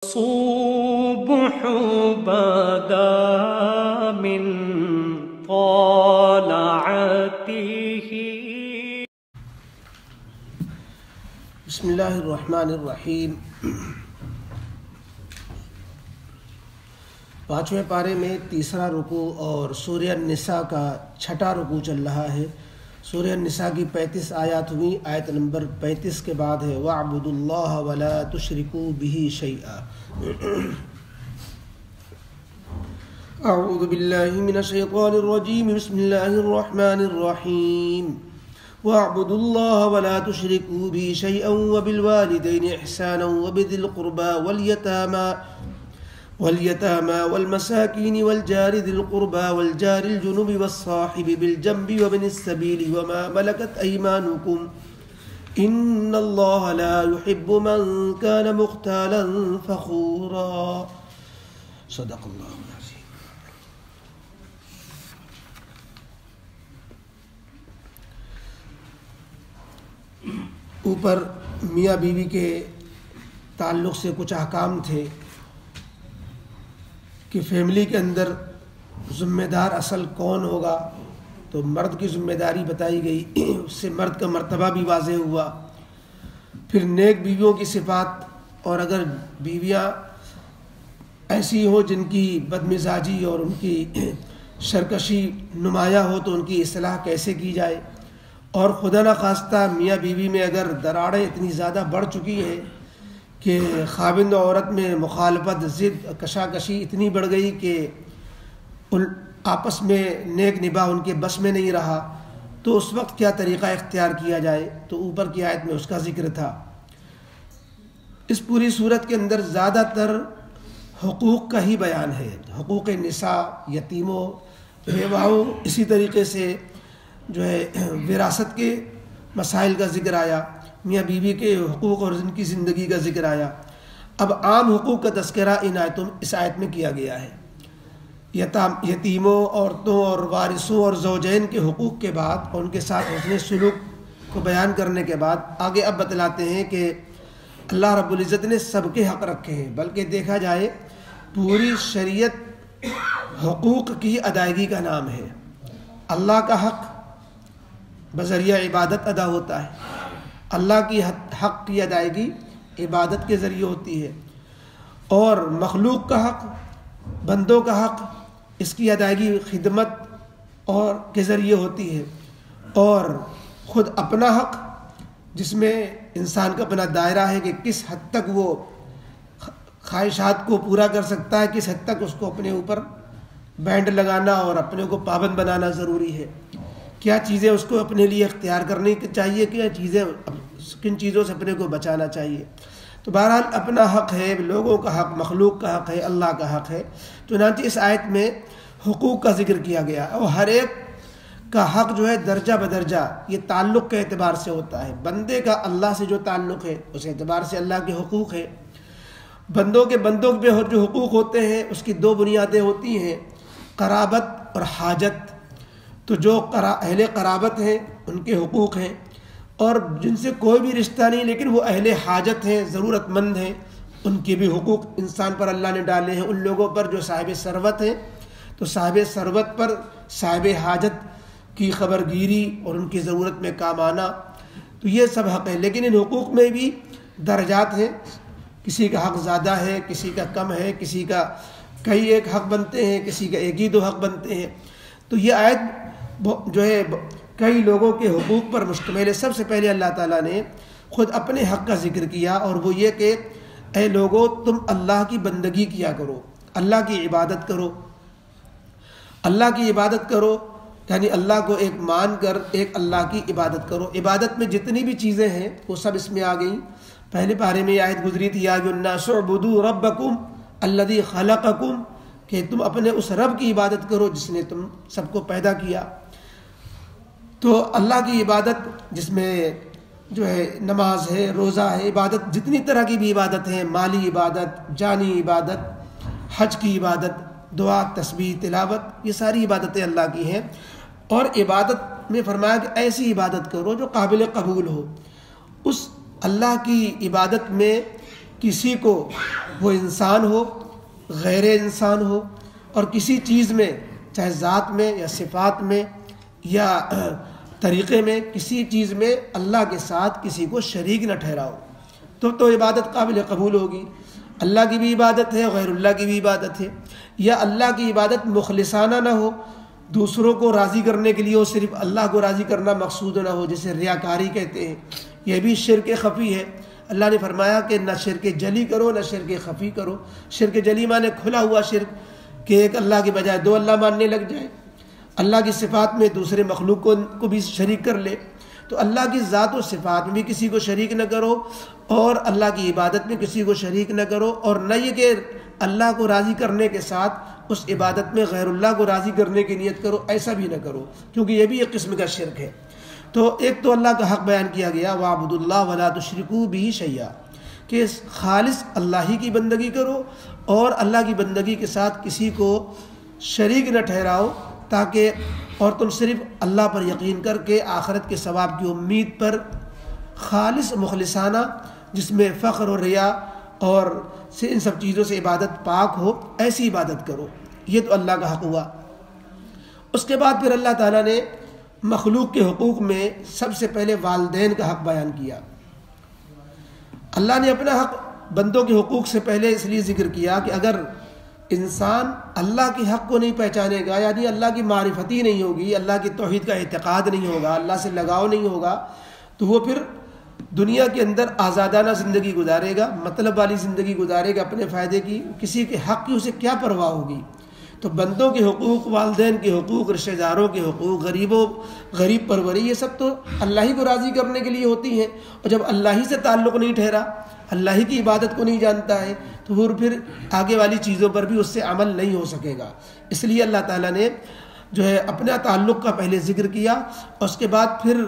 الصبح بدا من طلعته. بسم اللہ الرحمن الرحیم۔ 5ویں پارے میں تیسرا رکوع اور سورہ النساء کا 6واں رکوع چل رہا ہے۔ سورہ النساء کی 35 آیات ہوئی۔ آیت نمبر 35 کے بعد ہے وَاعْبُدُوا اللَّهَ وَلَا تُشْرِكُوا بِهِ شَيْئًا۔ اعوذ باللہ من الشیطان الرجیم، بسم اللہ الرحمن الرحیم۔ وَاعْبُدُوا اللَّهَ وَلَا تُشْرِكُوا بِهِ شَيْئًا وَبِالْوَالِدَيْنِ إِحْسَانًا وَبِذِي الْقُرْبَى وَالْيَتَامَى وَالْمَسَاكِينِ وَالْجَارِ ذِي الْقُرْبَى وَالْجَارِ الْجُنُبِ وَالصَّاحِبِ بِالْجَنبِ وَابْنِ السَّبِيلِ وَمَا مَلَكَتْ أَيْمَانُكُمْ إِنَّ اللَّهَ لَا يُحِبُّ مَنْ كَانَ مُخْتَالًا فَخُورًا۔ صدق اللہ العظیم۔ اوپر میاں بیوی کے تعلق سے کچھ احکام تھے کہ فیملی کے اندر ذمہ دار اصل کون ہوگا، تو مرد کی ذمہ داری بتائی گئی، اس سے مرد کا مرتبہ بھی واضح ہوا۔ پھر نیک بیویوں کی صفات، اور اگر بیویاں ایسی ہوں جن کی بدمزاجی اور ان کی سرکشی نمایاں ہو تو ان کی اصلاح کیسے کی جائے، اور خدا نخواستہ میاں بیوی میں اگر دراڑیں اتنی زیادہ بڑھ چکی ہیں کہ خاوند و عورت میں مخالفت، ضد، کشاکشی اتنی بڑھ گئی کہ آپس میں نیک نباہ ان کے بس میں نہیں رہا، تو اس وقت کیا طریقہ اختیار کیا جائے، تو اوپر کی آیت میں اس کا ذکر تھا۔ اس پوری صورت کے اندر زیادہ تر حقوق کا ہی بیان ہے، حقوق نساء، یتیموں، بیواؤں، اسی طریقے سے جو ہے وراثت کے مسائل کا ذکر آیا، میاں بیوی کے حقوق اور ان کی زندگی کا ذکر آیا۔ اب عام حقوق کا تذکرہ اس آیت میں کیا گیا ہے۔ یتیموں، عورتوں اور وارثوں اور زوجین کے حقوق کے بعد اور ان کے ساتھ حسن سلوک کو بیان کرنے کے بعد آگے اب بتلاتے ہیں کہ اللہ رب العزت نے سب کے حق رکھے ہیں، بلکہ دیکھا جائے پوری شریعت حقوق کی ادائیگی کا نام ہے۔ اللہ کا حق بذریعہ عبادت ادا ہوتا ہے، اللہ کی حق کی ادائیگی عبادت کے ذریعے ہوتی ہے، اور مخلوق کا حق، بندوں کا حق، اس کی ادائیگی خدمت اور کے ذریعے ہوتی ہے، اور خود اپنا حق جس میں انسان کا اپنا دائرہ ہے کہ کس حد تک وہ خواہشات کو پورا کر سکتا ہے، کس حد تک اس کو اپنے اوپر بینڈ لگانا اور اپنے کو پابند بنانا ضروری ہے، کیا چیزیں اس کو اپنے لیے اختیار کرنی چاہیے، کن چیزوں سے اپنے کو بچانا چاہیے۔ تو بہرحال اپنا حق ہے، لوگوں کا حق، مخلوق کا حق ہے، اللہ کا حق ہے۔ چنانچہ اس آیت میں حقوق کا ذکر کیا گیا، اور ہر ایک کا حق جو ہے درجہ بدرجہ یہ تعلق کے اعتبار سے ہوتا ہے۔ بندے کا اللہ سے جو تعلق ہے اس اعتبار سے اللہ کے حقوق ہے۔ بندوں پہ جو حقوق ہوتے ہیں اس کی دو بنیادیں ہوتی ہیں، قرابت اور حاجت۔ تو جو اہل قرابت ہیں ان کے حقوق ہیں، اور جن سے کوئی بھی رشتہ نہیں لیکن وہ اہل حاجت ہیں، ضرورت مند ہیں، ان کے بھی حقوق انسان پر اللہ نے ڈالے ہیں۔ ان لوگوں پر جو صاحب ثروت ہیں تو صاحب ثروت پر صاحب حاجت کی خبر گیری اور ان کی ضرورت میں کام آنا، تو یہ سب حق ہے۔ لیکن ان حقوق میں بھی درجات ہیں، کسی کا حق زیادہ ہے، کسی کا کم ہے، کسی کا کئی ایک حق بنتے ہیں، کسی کا ایک ہی دو حق بنتے ہیں۔ تو یہ آیت جو ہے کئی لوگوں کے حقوق پر مشتمل ہے۔ سب سے پہلے اللہ تعالیٰ نے خود اپنے حق کا ذکر کیا، اور وہ یہ کہ اے لوگو تم اللہ کی بندگی کیا کرو، اللہ کی عبادت کرو۔ اللہ کی عبادت کرو یعنی اللہ کو ایک مان کر ایک اللہ کی عبادت کرو۔ عبادت میں جتنی بھی چیزیں ہیں وہ سب اس میں آ گئیں۔ پہلے پارے میں یہ آیت گزری تھی یا ایھا الناس اعبدوا ربکم الذی خلقکم، کہ تم اپنے اس رب کی عبادت کرو جس نے تم سب کو پیدا کیا۔ تو اللہ کی عبادت جس میں جو ہے نماز ہے، روزہ ہے، عبادت جتنی طرح کی بھی عبادت ہیں، مالی عبادت، جانی عبادت، حج کی عبادت، دعا، تسبیح، تلاوت، یہ ساری عبادتیں اللہ کی ہیں۔ اور عبادت میں فرمایا کہ ایسی عبادت کرو جو قابل قبول ہو۔ اس اللہ کی عبادت میں کسی کو وہ انسان ہو، غیر انسان ہو، اور کسی چیز میں، چاہے ذات میں یا صفات میں یا طریقے میں، کسی چیز میں اللہ کے ساتھ کسی کو شریک نہ ٹھہراؤ، تو عبادت قابل قبول ہوگی۔ اللہ کی بھی عبادت ہے، غیر اللہ کی بھی عبادت ہے، یا اللہ کی عبادت مخلصانہ نہ ہو، دوسروں کو راضی کرنے کے لیے ہو، صرف اللہ کو راضی کرنا مقصود نہ ہو، جسے ریاکاری کہتے ہیں، یہ بھی شرک خفی ہے۔ اللہ نے فرمایا کہ نہ شرک جلی کرو نہ شرک خفی کرو۔ شرک جلی مانے کھلا ہوا شرک، کہ ایک اللہ کے بجائے دو اللہ ماننے لگ جائے، اللہ کی صفات میں دوسرے مخلوق کو بھی شریک کر لے۔ تو اللہ کی ذات و صفات میں بھی کسی کو شریک نہ کرو، اور اللہ کی عبادت میں کسی کو شریک نہ کرو، اور نہ یہ کہ اللہ کو راضی کرنے کے ساتھ اس عبادت میں غیر اللہ کو راضی کرنے کی نیت کرو، ایسا بھی نہ کرو، کیونکہ یہ بھی ایک قسم کا شرک ہے۔ تو ایک تو اللہ کا حق بیان کیا گیا، وَاعْبُدُوا اللَّهَ وَلَا تُشْرِكُوا بِهِ شَيْئًا، کہ خالص اللہ ہی کی بندگی کرو اور اللہ کی بندگی کے ساتھ کسی کو شریک نہ ٹھہراؤ، تاکہ اور تم صرف اللہ پر یقین کر کے آخرت کے ثواب کی امید پر خالص مخلصانہ، جس میں فخر و ریا اور ان سب چیزوں سے عبادت پاک ہو، ایسی عبادت کرو۔ یہ تو اللہ کا حق ہوا۔ اس کے بعد پھر اللہ تعالیٰ نے مخلوق کے حقوق میں سب سے پہلے والدین کا حق بیان کیا۔ اللہ نے اپنا حق بندوں کے حقوق سے پہلے اس لیے ذکر کیا کہ اگر انسان اللہ کے حق کو نہیں پہچانے گا، یعنی اللہ کی معرفت ہی نہیں ہوگی، اللہ کی توحید کا اعتقاد نہیں ہوگا، اللہ سے لگاؤ نہیں ہوگا، تو وہ پھر دنیا کے اندر آزادانہ زندگی گزارے گا، مطلب والی زندگی گزارے گا اپنے فائدے کی، کسی کے حق کی اسے کیا پرواہ ہوگی۔ تو بندوں کے حقوق، والدین کے حقوق، رشتہ داروں کے حقوق، غریب پروری، یہ سب تو اللہ ہی کو راضی کرنے کے لیے ہوتی ہیں، اور جب اللہ ہی سے تعلق نہیں ٹھہرا، اللہ ہی کی عبادت کو نہیں جانتا ہے، تو وہ پھر آگے والی چیزوں پر بھی اس سے عمل نہیں ہو سکے گا۔ اس لیے اللہ تعالیٰ نے جو ہے اپنا تعلق کا پہلے ذکر کیا، اور اس کے بعد پھر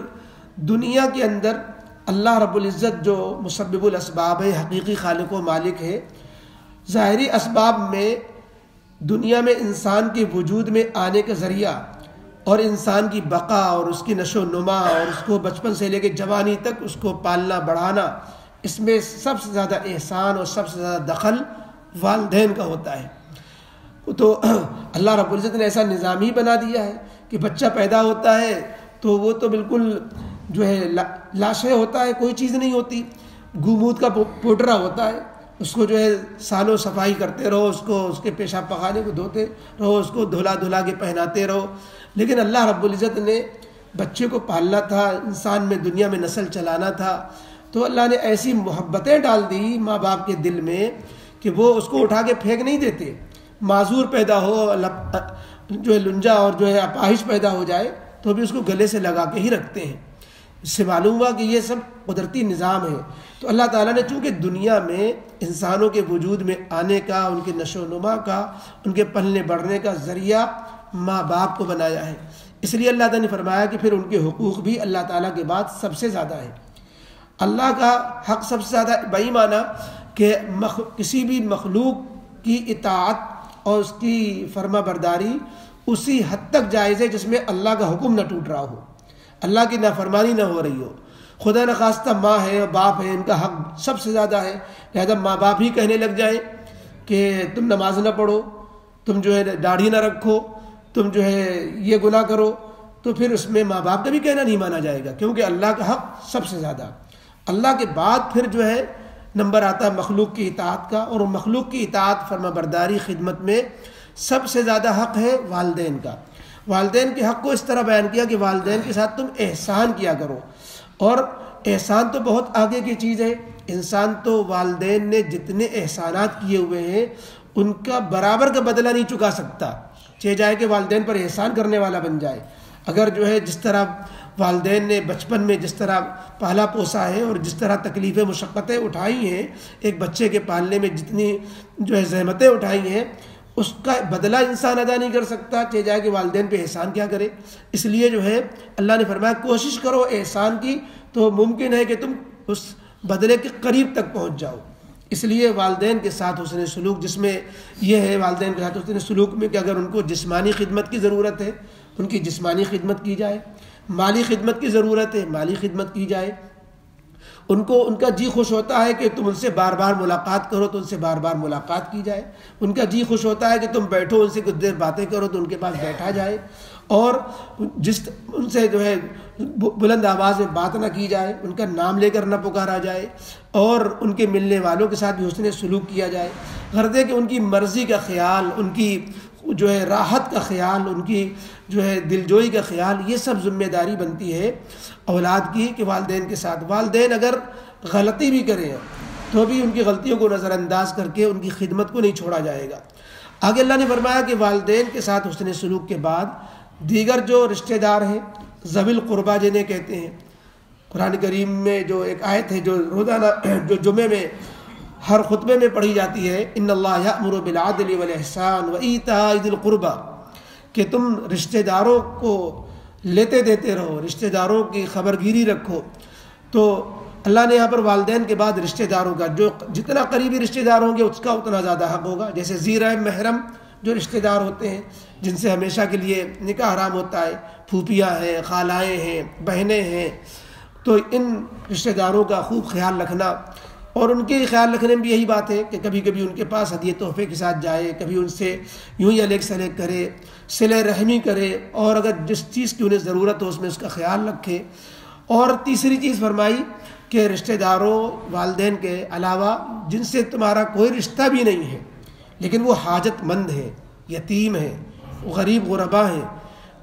دنیا کے اندر اللہ رب العزت جو مسبب الاسباب ہے، حقیقی خالق و مالک ہے، ظاہری اسباب میں دنیا میں انسان کے وجود میں آنے کا ذریعہ اور انسان کی بقا اور اس کی نشو و نما اور اس کو بچپن سے لے کے جوانی تک اس کو پالنا بڑھانا، اس میں سب سے زیادہ احسان اور سب سے زیادہ دخل والدین کا ہوتا ہے۔ تو اللہ رب العزت نے ایسا نظام ہی بنا دیا ہے کہ بچہ پیدا ہوتا ہے تو وہ تو بالکل جو ہے لاشیں ہوتا ہے، کوئی چیز نہیں ہوتی، گومود کا پوٹرا ہوتا ہے، اس کو جو ہے سالوں صفائی کرتے رہو، اس کو اس کے پیشاب پخانے کو دھوتے رہو، اس کو دھلا کے پہناتے رہو۔ لیکن اللہ رب العزت نے بچے کو پالنا تھا، انسان میں دنیا میں نسل چلانا تھا، تو اللہ نے ایسی محبتیں ڈال دی ماں باپ کے دل میں کہ وہ اس کو اٹھا کے پھینک نہیں دیتے۔ معذور پیدا ہو، جو ہے لنجا اور جو ہے اپاہج پیدا ہو جائے تو بھی اس کو گلے سے لگا کے ہی رکھتے ہیں۔ اس سے معلوم ہوا کہ یہ سب قدرتی نظام ہے۔ تو اللہ تعالیٰ نے چونکہ دنیا میں انسانوں کے وجود میں آنے کا، ان کے نشو و نما کا، ان کے پلنے بڑھنے کا ذریعہ ماں باپ کو بنایا ہے، اس لیے اللہ تعالیٰ نے فرمایا کہ پھر ان کے حقوق بھی اللہ تعالیٰ کے بعد سب سے زیادہ ہے۔ اللہ کا حق سب سے زیادہ بئی معنی کہ کسی بھی مخلوق کی اطاعت اور اس کی فرما برداری اسی حد تک جائز ہے جس میں اللہ کا حکم نہ ٹوٹ رہا ہو، اللہ کی نافرمانی نہ ہو رہی ہو۔ خدا نخواستہ ماں ہے اور باپ ہے، ان کا حق سب سے زیادہ ہے، لہذا ماں باپ ہی کہنے لگ جائیں کہ تم نماز نہ پڑھو، تم جو ہے داڑھی نہ رکھو، تم جو ہے یہ گناہ کرو، تو پھر اس میں ماں باپ کا بھی کہنا نہیں مانا جائے گا، کیونکہ اللہ کا حق سب سے زیادہ۔ اللہ کے بعد پھر جو ہے نمبر آتا ہے مخلوق کی اطاعت کا، اور مخلوق کی اطاعت، فرما برداری، خدمت میں سب سے زیادہ حق ہے والدین کا۔ والدین کے حق کو اس طرح بیان کیا کہ والدین کے ساتھ تم احسان کیا کرو، اور احسان تو بہت آگے کی چیز ہے۔ انسان تو والدین نے جتنے احسانات کیے ہوئے ہیں ان کا برابر کا بدلہ نہیں چکا سکتا، چاہے جائے کہ والدین پر احسان کرنے والا بن جائے۔ اگر جو ہے جس طرح والدین نے بچپن میں جس طرح پالا پوسا ہے اور جس طرح تکلیفیں مشقتیں اٹھائی ہیں، ایک بچے کے پالنے میں جتنی جو ہے زحمتیں اٹھائی ہیں، اس کا بدلہ انسان ادا نہیں کر سکتا، چاہے جائے کہ والدین پہ احسان کیا کرے۔ اس لیے جو ہے اللہ نے فرمایا کوشش کرو احسان کی، تو ممکن ہے کہ تم اس بدلے کے قریب تک پہنچ جاؤ۔ اس لیے والدین کے ساتھ حسن سلوک، جس میں یہ ہے والدین کے ساتھ حسن سلوک میں کہ اگر ان کو جسمانی خدمت کی ضرورت ہے ان کی جسمانی خدمت کی جائے، مالی خدمت کی ضرورت ہے مالی خدمت کی جائے، ان کا جی خوش ہوتا ہے کہ تم ان سے بار بار ملاقات کرو تو ان سے بار بار ملاقات کی جائے، ان کا جی خوش ہوتا ہے کہ تم بیٹھو ان سے کچھ دیر باتیں کرو تو ان کے پاس بیٹھا جائے، اور ان سے جو ہے بلند آواز میں بات نہ کی جائے، ان کا نام لے کر نہ پکارا جائے، اور ان کے ملنے والوں کے ساتھ بھی حسن سلوک کیا جائے، غرض ہے کہ ان کی مرضی کا خیال، ان کی جو ہے راحت کا خیال، ان کی جو ہے دلجوئی کا خیال، یہ سب ذمہ داری بنتی ہے اولاد کی کہ والدین کے ساتھ، والدین اگر غلطی بھی کریں تو بھی ان کی غلطیوں کو نظر انداز کر کے ان کی خدمت کو نہیں چھوڑا جائے گا۔ آگے اللہ نے فرمایا کہ والدین کے ساتھ حسن سلوک کے بعد دیگر جو رشتہ دار ہیں، ذوی القربیٰ جنہیں کہتے ہیں، قرآن کریم میں جو ایک آیت ہے جو روزانہ جو جمعے میں ہر خطبے میں پڑھی جاتی ہے، ان اللہ یأمر بالعدل والاحسان وایتاء ذی القربیٰ، کہ تم رشتہ داروں کو لیتے دیتے رہو، رشتہ داروں کی خبرگیری رکھو۔ تو اللہ نے یہاں پر والدین کے بعد رشتہ داروں کا، جو جتنا قریبی رشتہ دار ہوں گے اس کا اتنا زیادہ حق ہوگا، جیسے ذی رحم محرم جو رشتہ دار ہوتے ہیں جن سے ہمیشہ کے لیے نکاح حرام ہوتا ہے، پھوپھیاں ہیں، خالائیں ہیں، بہنیں ہیں، تو ان رشتہ داروں کا خوب خیال رکھنا، اور ان کے خیال رکھنے میں بھی یہی بات ہے کہ کبھی کبھی ان کے پاس ہدیے تحفے کے ساتھ جائے، کبھی ان سے یوں ہی الیک سلیک کرے، صلہ رحمی کرے، اور اگر جس چیز کی انہیں ضرورت ہو اس میں اس کا خیال رکھے۔ اور تیسری چیز فرمائی کہ رشتہ داروں والدین کے علاوہ جن سے تمہارا کوئی رشتہ بھی نہیں ہے لیکن وہ حاجت مند ہے، یتیم ہے، غریب غربا ہیں،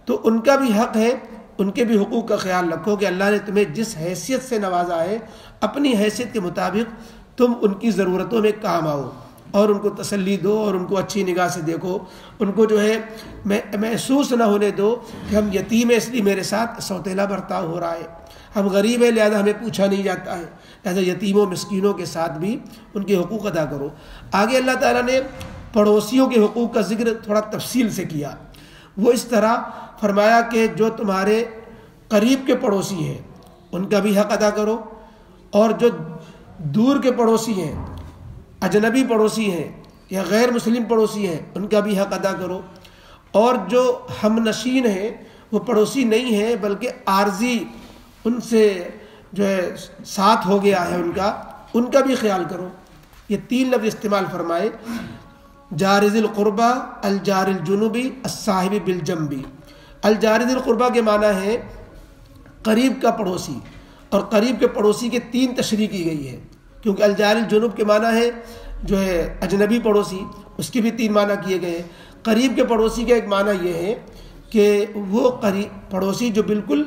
تو ان کا بھی حق ہے، ان کے بھی حقوق کا خیال رکھو کہ اللہ نے تمہیں جس حیثیت سے نوازا ہے اپنی حیثیت کے مطابق تم ان کی ضرورتوں میں کام آؤ، اور ان کو تسلی دو، اور ان کو اچھی نگاہ سے دیکھو، ان کو جو ہے محسوس نہ ہونے دو کہ ہم یتیم ہیں اس لیے میرے ساتھ سوتیلا برتاؤ ہو رہا ہے، ہم غریب ہیں لہذا ہمیں پوچھا نہیں جاتا ہے، لہذا یتیموں مسکینوں کے ساتھ بھی ان کے حقوق ادا کرو۔ آگے اللہ تعالیٰ نے پڑوسیوں کے حقوق کا ذکر تھوڑا تفصیل سے کیا، وہ اس طرح فرمایا کہ جو تمہارے قریب کے پڑوسی ہیں ان کا بھی حق ادا کرو، اور جو دور کے پڑوسی ہیں، اجنبی پڑوسی ہیں یا غیر مسلم پڑوسی ہیں ان کا بھی حق ادا کرو، اور جو ہم نشین ہیں وہ پڑوسی نہیں ہیں بلکہ عارضی ان سے جو ہے ساتھ ہو گیا ہے ان کا بھی خیال کرو۔ یہ 3 لفظ استعمال فرمائے، جار ذی القربیٰ، الجار الجنبی، الصاحب بالجنبی۔ الجار ذی القربیٰ کے معنی ہے قریب کا پڑوسی، اور قریب کے پڑوسی کے 3 تشریح کی گئی ہے، کیونکہ الجار الجنوب کے معنی ہے جو ہے اجنبی پڑوسی، اس کے بھی 3 معنی کیے گئے ہیں۔ قریب کے پڑوسی کا ایک معنی یہ ہے کہ وہ قریب پڑوسی جو بالکل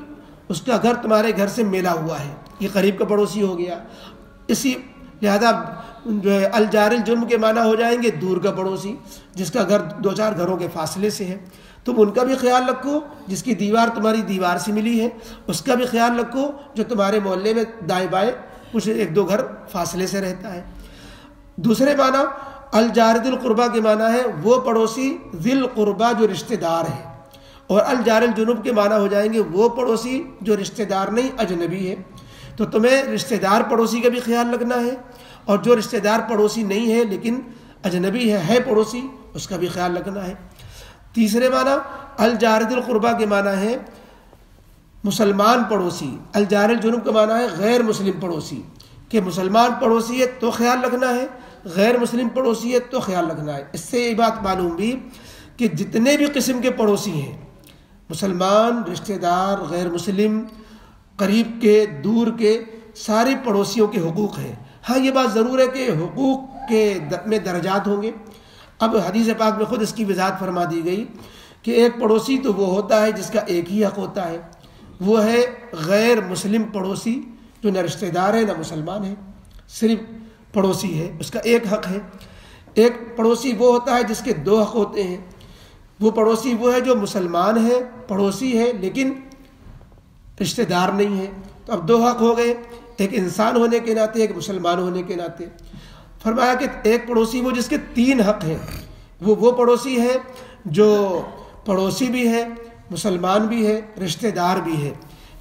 اس کا گھر تمہارے گھر سے ملا ہوا ہے، یہ قریب کا پڑوسی ہو گیا۔ اسی لہذا جو ہے الجار الجنب کے معنی ہو جائیں گے دور کا پڑوسی جس کا گھر 2-4 گھروں کے فاصلے سے ہے، تم ان کا بھی خیال رکھو، جس کی دیوار تمہاری دیوار سے ملی ہے اس کا بھی خیال رکھو، جو تمہارے محلے میں دائیں بائیں کچھ 1-2 گھر فاصلے سے رہتا ہے۔ دوسرے معنی الجار ذی القربیٰ کے معنی ہے وہ پڑوسی ذی القربیٰ جو رشتہ دار ہے، اور الجار الجنوب کے معنی ہو جائیں گے وہ پڑوسی جو رشتہ دار نہیں اجنبی ہے۔ تو تمہیں رشتہ دار پڑوسی کا بھی خیال رکھنا ہے، اور جو رشتہ دار پڑوسی نہیں ہے لیکن اجنبی ہے پڑوسی، اس کا بھی خیال رکھنا ہے۔ تیسرے معنی الجار ذی القربیٰ کے معنی ہے مسلمان پڑوسی، الجار الجنوب کا معنی ہے غیر مسلم پڑوسی، کہ مسلمان پڑوسی ہے تو خیال رکھنا ہے، غیر مسلم پڑوسی ہے تو خیال رکھنا ہے۔ اس سے یہ بات معلوم بھی کہ جتنے بھی قسم کے پڑوسی ہیں، مسلمان، رشتہ دار، غیر مسلم، قریب کے، دور کے، سارے پڑوسیوں کے حقوق ہیں۔ ہاں یہ بات ضرور ہے کہ حقوق کے میں درجات ہوں گے۔ اب حدیث پاک میں خود اس کی وضاحت فرما دی گئی کہ ایک پڑوسی تو وہ ہوتا ہے جس کا ایک ہی حق ہوتا ہے، وہ ہے غیر مسلم پڑوسی جو نہ رشتہ دار ہے نہ مسلمان ہے، صرف پڑوسی ہے، اس کا ایک حق ہے۔ ایک پڑوسی وہ ہوتا ہے جس کے 2 حق ہوتے ہیں، وہ پڑوسی وہ ہے جو مسلمان ہے، پڑوسی ہے لیکن رشتہ دار نہیں ہے۔ تو اب 2 حق ہو گئے، ایک انسان ہونے کے ناطے، ایک مسلمان ہونے کے ناطے۔ فرمایا کہ ایک پڑوسی وہ جس کے 3 حق ہیں، وہ پڑوسی ہے جو پڑوسی بھی ہے، مسلمان بھی ہے، رشتہ دار بھی ہے،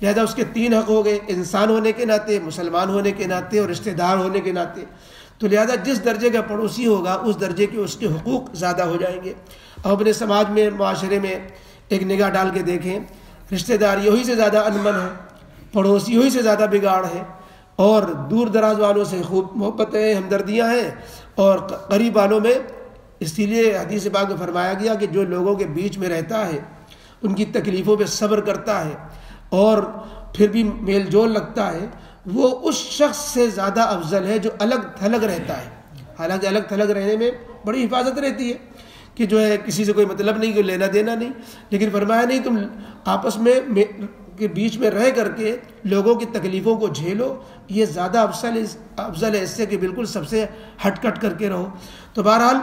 لہذا اس کے 3 حق ہو گئے، انسان ہونے کے ناطے، مسلمان ہونے کے ناطے اور رشتہ دار ہونے کے ناطے۔ تو لہذا جس درجے کا پڑوسی ہوگا اس درجے کے اس کے حقوق زیادہ ہو جائیں گے۔ اب اپنے سماج میں، معاشرے میں ایک نگاہ ڈال کے دیکھیں، رشتہ دار یہی سے زیادہ انمن ہے، پڑوسی یہی سے زیادہ بگاڑ ہے، اور دور دراز والوں سے خوب محبتیں ہمدردیاں ہیں، اور قریب والوں میں اسی لیے حدیث پاک میں فرمایا گیا کہ جو لوگوں کے بیچ میں رہتا ہے، ان کی تکلیفوں پہ صبر کرتا ہے اور پھر بھی میل جول رکھتا ہے، وہ اس شخص سے زیادہ افضل ہے جو الگ تھلگ رہتا ہے۔ حالانکہ الگ تھلگ رہنے میں بڑی حفاظت رہتی ہے کہ جو ہے کسی سے کوئی مطلب نہیں، کوئی لینا دینا نہیں، لیکن فرمایا نہیں، تم آپس میں کے بیچ میں رہ کر کے لوگوں کی تکلیفوں کو جھیلو، یہ زیادہ افضل ہے اس سے کہ بالکل سب سے ہٹ کٹ کر کے رہو۔ تو بہرحال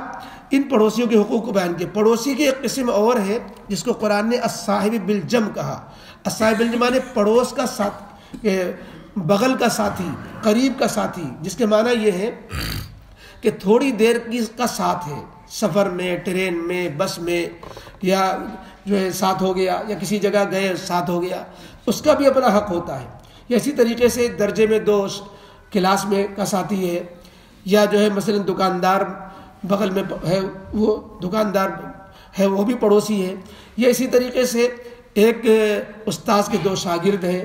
ان پڑوسیوں کے حقوق کو بیان کیا۔ پڑوسی کی ایک قسم اور ہے جس کو قرآن نے الصاحب بالجنب کہا۔ الصاحب بالجنب معنی پڑوس کا ساتھ، بغل کا ساتھی، قریب کا ساتھی، جس کے معنی یہ ہے کہ تھوڑی دیر کا ساتھ ہے، سفر میں، ٹرین میں، بس میں، یا جو ہے ساتھ ہو گیا، یا کسی جگہ گئے ساتھ ہو گیا، اس کا بھی اپنا حق ہوتا ہے۔ یا اسی طریقے سے درجے میں دو کلاس میں کا ساتھی ہے، یا جو ہے مثلا دکاندار بغل میں ہے، وہ دکاندار ہے، وہ بھی پڑوسی ہے۔ یا اسی طریقے سے ایک استاذ کے دو شاگرد ہیں،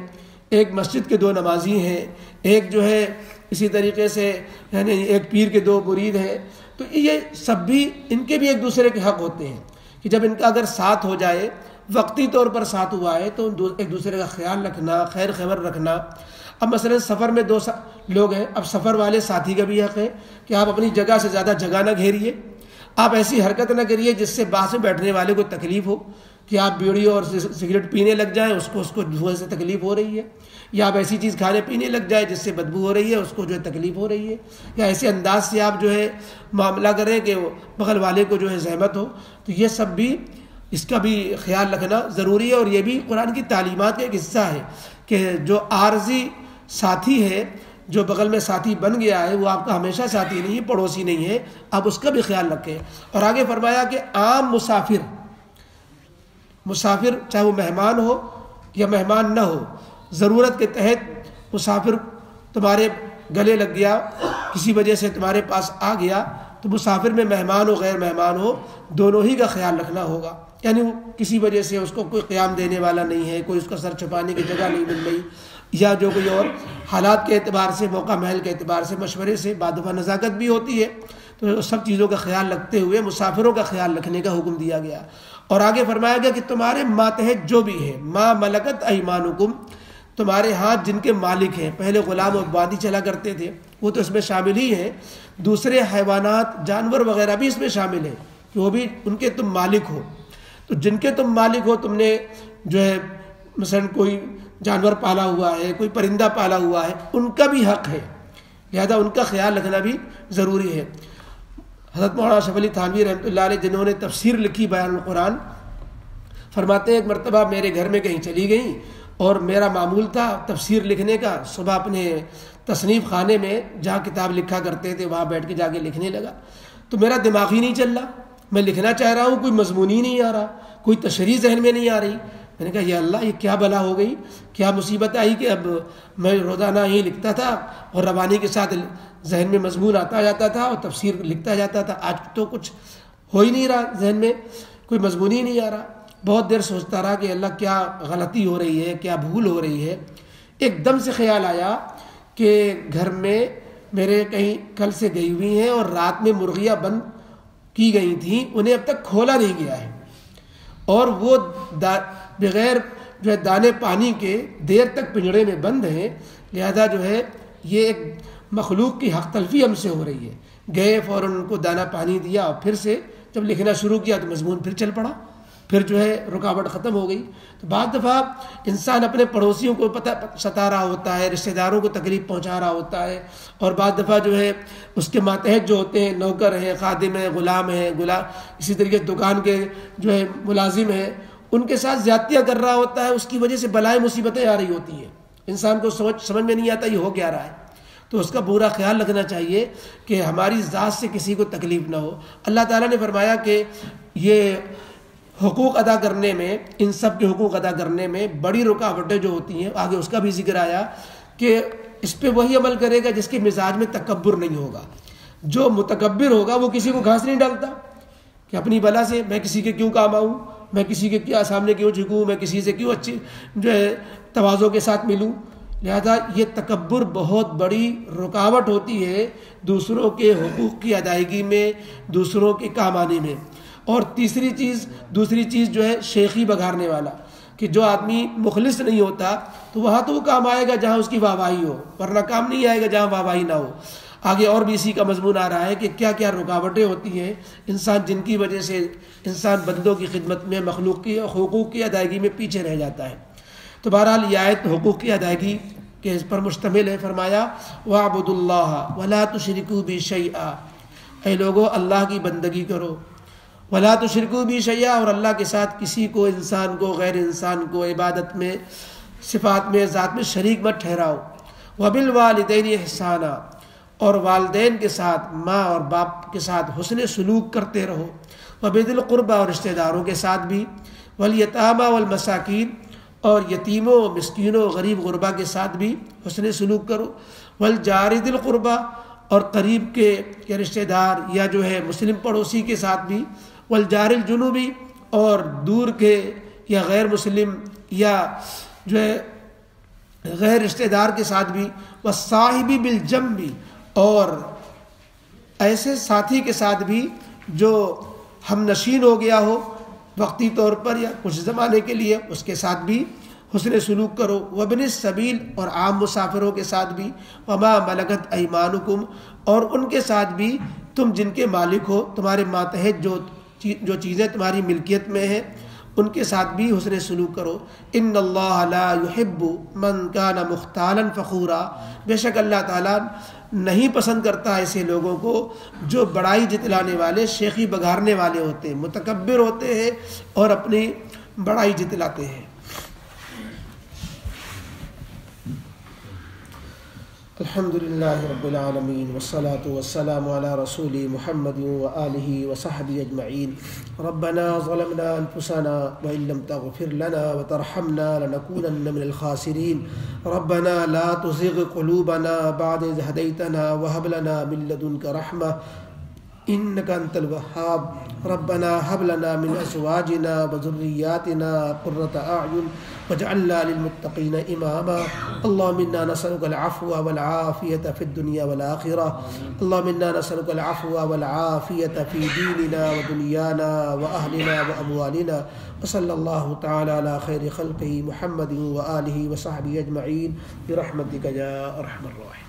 ایک مسجد کے دو نمازی ہیں، ایک جو ہے اسی طریقے سے یعنی ایک پیر کے دو مرید ہیں، تو یہ سب بھی ان کے بھی ایک دوسرے کے حق ہوتے ہیں کہ جب ان کا اگر ساتھ ہو جائے، وقتی طور پر ساتھ ہوا ہے، تو ایک دوسرے کا خیال رکھنا، خیر خبر رکھنا۔ اب مثلا سفر میں دو لوگ ہیں، اب سفر والے ساتھی کا بھی حق ہے کہ آپ اپنی جگہ سے زیادہ جگہ نہ گھیریے، آپ ایسی حرکت نہ کریے جس سے باہر سے بیٹھنے والے کو تکلیف ہو، کہ آپ بیڑی اور سگریٹ پینے لگ جائیں، اس کو دھوئیں سے تکلیف ہو رہی ہے، یا آپ ایسی چیز کھانے پینے لگ جائیں جس سے بدبو ہو رہی ہے، اس کو جو ہے تکلیف ہو رہی ہے، یا ایسے انداز سے آپ جو ہے معاملہ کریں کہ بغل والے کو جو ہے زحمت ہو، تو یہ سب بھی اس کا بھی خیال رکھنا ضروری ہے۔ اور یہ بھی قرآن کی تعلیمات کا ایک حصہ ہے کہ جو عارضی ساتھی ہے، جو بغل میں ساتھی بن گیا ہے، وہ آپ کا ہمیشہ ساتھی نہیں ہے، پڑوسی نہیں ہے، آپ اس کا بھی خیال رکھیں۔ اور آگے فرمایا کہ عام مسافر چاہے وہ مہمان ہو یا مہمان نہ ہو، ضرورت کے تحت مسافر تمہارے گلے لگ گیا، کسی وجہ سے تمہارے پاس آ گیا، تو مسافر میں مہمان ہو غیر مہمان ہو، دونوں ہی کا خیال رکھنا ہوگا۔ یعنی وہ کسی وجہ سے اس کو کوئی قیام دینے والا نہیں ہے، کوئی اس کا سر چھپانے کی جگہ نہیں مل رہی، یا جو کوئی اور حالات کے اعتبار سے، موقع محل کے اعتبار سے، مشورے سے بعد دفعہ نزاکت بھی ہوتی ہے، تو سب چیزوں کا خیال رکھتے ہوئے مسافروں کا خیال رکھنے کا حکم دیا گیا۔ اور آگے فرمایا گیا کہ تمہارے ماتحت جو بھی ہے، ما ملکت ایمانکم، تمہارے ہاتھ جن کے مالک ہیں، پہلے غلام اور باندی چلا کرتے تھے، وہ تو اس میں شامل ہی ہیں، دوسرے حیوانات، جانور وغیرہ بھی اس میں شامل ہیں کہ وہ بھی ان کے تم مالک ہو۔ تو جن کے تم مالک ہو، تم نے جو ہے مثلا کوئی جانور پالا ہوا ہے، کوئی پرندہ پالا ہوا ہے، ان کا بھی حق ہے، لہذا ان کا خیال رکھنا بھی ضروری ہے۔ حضرت مولانا اشرف علی تھانوی رحمۃ اللہ علیہ جنہوں نے تفسیر لکھی بیان القرآن، فرماتے ہیں ایک مرتبہ میرے گھر میں کہیں چلی گئیں اور میرا معمول تھا تفسیر لکھنے کا، صبح اپنے تصنیف خانے میں جہاں کتاب لکھا کرتے تھے وہاں بیٹھ کے جا کے لکھنے لگا، تو میرا دماغ ہی نہیں چل رہا، میں لکھنا چاہ رہا ہوں، کوئی مضمون ہی نہیں آ رہا، کوئی تشریح ذہن میں نہیں آ رہی۔ میں نے کہا یا اللہ، یہ کیا بلا ہو گئی، کیا مصیبت آئی کہ اب میں روزانہ ہی لکھتا تھا اور روانی کے ساتھ ذہن میں مضمون آتا جاتا تھا اور تفسیر لکھتا جاتا تھا، آج تو کچھ ہو ہی نہیں رہا، ذہن میں کوئی مضمون ہی نہیں آ رہا۔ بہت دیر سوچتا رہا کہ اللہ کیا غلطی ہو رہی ہے، کیا بھول ہو رہی ہے۔ ایک دم سے خیال آیا کہ گھر میں میرے کہیں کل سے گئی ہوئی ہیں اور رات میں مرغیاں بند کی گئی تھیں، انہیں اب تک کھولا نہیں گیا ہے، اور وہ بغیر جو ہے دانے پانی کے دیر تک پنجرے میں بند ہیں، لہذا جو ہے یہ ایک مخلوق کی حق تلفی ہم سے ہو رہی ہے۔ گئے فوراً ان کو دانا پانی دیا اور پھر سے جب لکھنا شروع کیا تو مضمون پھر چل پڑا، پھر جو ہے رکاوٹ ختم ہو گئی۔ تو بعض دفعہ انسان اپنے پڑوسیوں کو ستا رہا ہوتا ہے، رشتہ داروں کو تکلیف پہنچا رہا ہوتا ہے، اور بعض دفعہ جو ہے اس کے ماتحت جو ہوتے ہیں، نوکر ہیں، خادم ہیں، غلام ہیں، اسی طریقے سے دکان کے جو ہے ملازم ہیں، ان کے ساتھ زیادتیاں کر رہا ہوتا ہے، اس کی وجہ سے بلائیں مصیبتیں آ رہی ہوتی ہیں، انسان کو سمجھ میں نہیں آتا یہ ہو کیا رہا ہے، تو اس کا پورا خیال رکھنا چاہیے کہ ہماری ذات سے کسی کو تکلیف نہ ہو۔ اللہ تعالیٰ نے فرمایا کہ یہ حقوق ادا کرنے میں، ان سب کے حقوق ادا کرنے میں بڑی رکاوٹیں جو ہوتی ہیں، آگے اس کا بھی ذکر آیا کہ اس پہ وہی عمل کرے گا جس کے مزاج میں تکبر نہیں ہوگا۔ جو متکبر ہوگا وہ کسی کو گھاس نہیں ڈالتا کہ اپنی بلا سے میں کسی کے کیوں کام آؤں، میں کسی کے کیا سامنے کیوں جھکوں، میں کسی سے کیوں اچھی جو ہے تواضع کے ساتھ ملوں، لہذا یہ تکبر بہت بڑی رکاوٹ ہوتی ہے دوسروں کے حقوق کی ادائیگی میں، دوسروں کے کام آنے میں۔ اور دوسری چیز جو ہے شیخی بگارنے والا، کہ جو آدمی مخلص نہیں ہوتا تو وہاں تو وہ کام آئے گا جہاں اس کی واہواہی ہو، ورنہ کام نہیں آئے گا جہاں واہواہی نہ ہو۔ آگے اور بھی اسی کا مضمون آ رہا ہے کہ کیا کیا رکاوٹیں ہوتی ہیں انسان، جن کی وجہ سے انسان بندوں کی خدمت میں، مخلوق کی حقوق کی ادائیگی میں پیچھے رہ جاتا ہے۔ تو بہرحال یہ آیت حقوق کی ادائیگی کے اس پر مشتمل ہے۔ فرمایا وَاعْبُدُوا اللَّهَ وَلَا تُشْرِكُوا بِهِ شَيْئًا، اے لوگو اللہ کی بندگی کرو، وَلَا تُشْرِكُوا بِهِ شَيْئًا، اور اللہ کے ساتھ کسی کو، انسان کو، غیر انسان کو عبادت میں، صفات میں، ذات میں شریک مت ٹھہراؤ۔ وَبِالْوَالِدَيْنِ إِحْسَانًا، اور والدین کے ساتھ، ماں اور باپ کے ساتھ حسن سلوک کرتے رہو۔ وَبِذِي الْقُرْبَى، اور رشتہ داروں کے ساتھ بھی۔ وَالْيَتَامَى وَالْمَسَاكِينَ، اور یتیموں، مسکینوں، غریب غربا کے ساتھ بھی حسن سلوک کرو۔ وَالْجَارِ ذِي الْقُرْبَى، اور قریب کے یا رشتہ دار یا جو ہے مسلم پڑوسی کے ساتھ بھی۔ وَالْجَارِ الْجُنُوبِ، اور دور کے یا غیر مسلم یا جو ہے غیر رشتہ دار کے ساتھ بھی۔ وَالصَّاحِبِ بِالْجَنبِ، اور ایسے ساتھی کے ساتھ بھی جو ہم نشین ہو گیا ہو وقتی طور پر یا کچھ زمانے کے لیے، اس کے ساتھ بھی حسن سلوک کرو۔ وابن السبیل، اور عام مسافروں کے ساتھ بھی۔ وما ملکت ایمانکم، اور ان کے ساتھ بھی تم جن کے مالک ہو، تمہارے ماتحت جو چیزیں تمہاری ملکیت میں ہیں، ان کے ساتھ بھی حسن سلوک کرو۔ ان اللہ لا يحب من کان مختالا فخورا، بے شک اللہ تعالیٰ نہیں پسند کرتا ایسے لوگوں کو جو بڑائی جتلانے والے، شیخی بگارنے والے ہوتے ہیں، متکبر ہوتے ہیں اور اپنی بڑائی جتلاتے ہیں۔ الحمد للہ رب العالمین، والصلاة والسلام علی رسول محمد وآلہ وصحبہ اجمعین۔ ربنا ظلمنا انفسنا وإن لم تغفر لنا وترحمنا لنكونن من الخاسرین۔ ربنا لا تزغ قلوبنا بعد إذ هديتنا وهب لنا من لدنك رحمة إنك أنت الوهاب۔ ربنا هب لنا من أزواجنا وذرياتنا قرة أعين واجعلنا للمتقين إماما۔ اللهم إنا نسألك العفو والعافية في الدنيا والآخرة۔ اللهم إنا نسألك العفو والعافية في ديننا ودنيانا وأهلنا وأموالنا، وصلى الله تعالى على خير خلقه محمد وآله وصحبه أجمعين برحمتك يا أرحم الراحمين۔